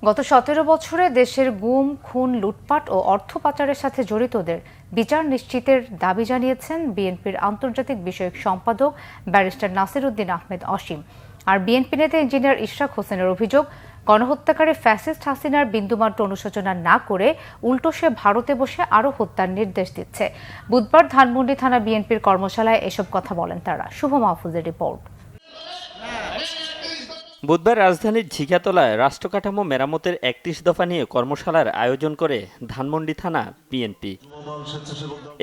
গত ১৭ বছরে দেশের গুম, খুন, লুটপাট ও অর্থ পাচারের সাথে জড়িতদের বিচার নিশ্চিতের দাবি জানিয়েছেন বিএনপির আন্তর্জাতিক বিষয়ক সম্পাদক ব্যারিস্টার নাসির উদ্দিন আহমেদ অসীম। আর বিএনপি নেতা ইঞ্জিনিয়ার ইশরাক হোসেনের অভিযোগ, গণহত্যাকারী ফ্যাসিস্ট হাসিনার বিন্দুমাত্র অনুশোচনা না করে উল্টো সে ভারতে বসে আরও হত্যার নির্দেশ দিচ্ছে। বুধবার ধানমন্ডি থানা বিএনপির কর্মশালায় এসব কথা বলেন তারা। শুভ মাহফুজের রিপোর্ট। বুধবার রাজধানীর ঝিকাতলায় রাষ্ট্রকাঠামো মেরামতের ৩১ দফা নিয়ে কর্মশালার আয়োজন করে ধানমন্ডি থানা বিএনপি।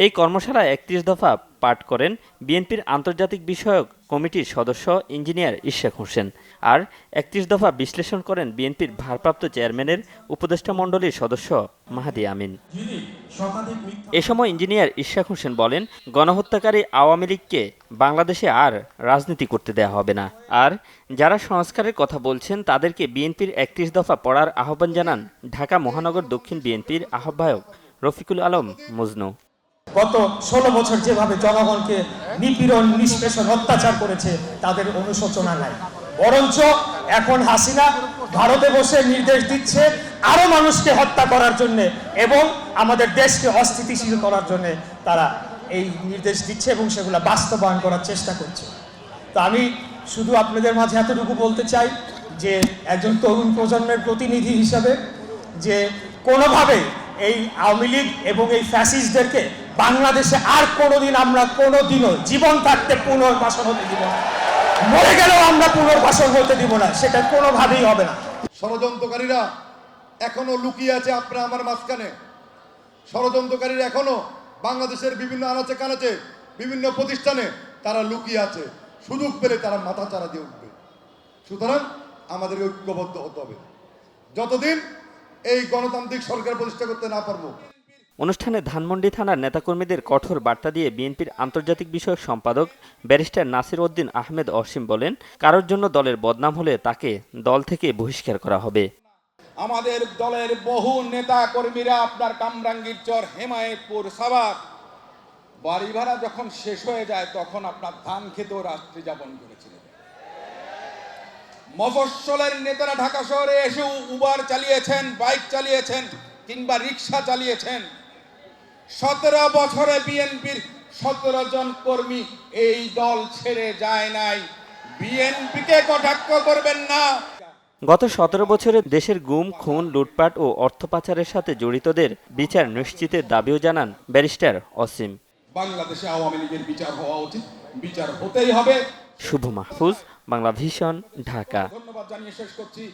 এই কর্মশালায় ৩১ দফা পাঠ করেন বিএনপির আন্তর্জাতিক বিষয়ক কমিটির সদস্য ইঞ্জিনিয়ার ইশরাক হোসেন। আর ৩১ দফা বিশ্লেষণ করেন বিএনপির ভারপ্রাপ্ত চেয়ারম্যানের উপদেষ্টা মণ্ডলীর সদস্য মাহাদি আমিন। এ সময় ইঞ্জিনিয়ার ইশরাক হোসেন বলেন, গণহত্যাকারী আওয়ামী লীগকে বাংলাদেশে আর রাজনীতি করতে দেওয়া হবে না। আর যারা সংস্কারের কথা বলছেন তাদেরকে বিএনপির ৩১ দফা পড়ার আহ্বান জানান ঢাকা মহানগর দক্ষিণ বিএনপির আহ্বায়ক রফিকুল আলম মজনু। গত ১৬ বছর যেভাবে জনগণকে নিপীড়ন, নিষ্পেষণ, অত্যাচার করেছে তাদের অনুশোচনা নাই, বরঞ্চ এখন হাসিনা ভারতে বসে নির্দেশ দিচ্ছে আরো মানুষকে হত্যা করার জন্য এবং আমাদের দেশকে অস্থিতিশীল করার জন্য তারা এই নির্দেশ দিচ্ছে এবং সেগুলো বাস্তবায়ন করার চেষ্টা করছে। তো আমি শুধু আপনাদের মাঝে এতটুকু বলতে চাই যে একজন তরুণ প্রজন্মের প্রতিনিধি হিসাবে যে কোনোভাবে এই আওয়ামী লীগ এবং এই ফ্যাসিস্টদেরকে বাংলাদেশে আর কোনোদিন আমরা কোনোদিনও জীবন থাকতে পুনর্বাসন হতে দিব না, মরে গেলেও আমরা পুনর্বাসন হতে দিব না, সেটা কোনোভাবেই হবে না। ষড়যন্ত্রকারীরা এখনো লুকিয়ে আছে আপনার আমার মাঝখানে। ষড়যন্ত্রকারীরা এখনো বাংলাদেশের বিভিন্ন আনাচে কানাচে বিভিন্ন প্রতিষ্ঠানে তারা লুকিয়ে আছে, সুযোগ পেলে তারা মাথা চারা দিয়ে উঠবে। সুতরাং আমাদের ঐক্যবদ্ধ হতে হবে যতদিন এই গণতান্ত্রিক সরকার প্রতিষ্ঠা করতে না পারবো। অনুষ্ঠানে ধানমন্ডি থানার নেতাকর্মীদের কঠোর বার্তা দিয়ে বিএনপির আন্তর্জাতিক বিষয়ক সম্পাদক ব্যারিস্টার নাসির উদ্দিন আহমেদ অসীম বলেন, কারোর জন্য দলের বদনাম হলে তাকে দল থেকে বহিষ্কার করা হবে। আমাদের দলের বহু নেতা কর্মীরা আপনার কামরাঙ্গীরচর, হেমায়েতপুর, সাভার বাড়ি ভাড়া যখন শেষ হয়ে যায় তখন আপনার ধান খেতেও রাত্রি যাপন করেছিলেন। মফস্বলের নেতারা ঢাকা শহরে এসে উবার চালিয়েছেন, বাইক চালিয়েছেন কিংবা রিক্সা চালিয়েছেন। ১৭ বছরে বিএনপির ১৭ জন কর্মী এই দল ছেড়ে যায় নাই। বিএনপিকে কটাক্ষ করবেন না। গত ১৭ বছরে দেশের গুম, খুন, লুটপাট ও অর্থ পাচারের সাথে জড়িতদের বিচার নিশ্চিতের দাবিও জানান ব্যারিস্টার অসীম। বাংলাদেশে আওয়ামী লীগের বিচার হওয়া উচিত, বিচার হতেই হবে। শুভ মাহফুজ, বাংলা ভিশন, ঢাকা। ধন্যবাদ জানিয়ে শেষ করছি।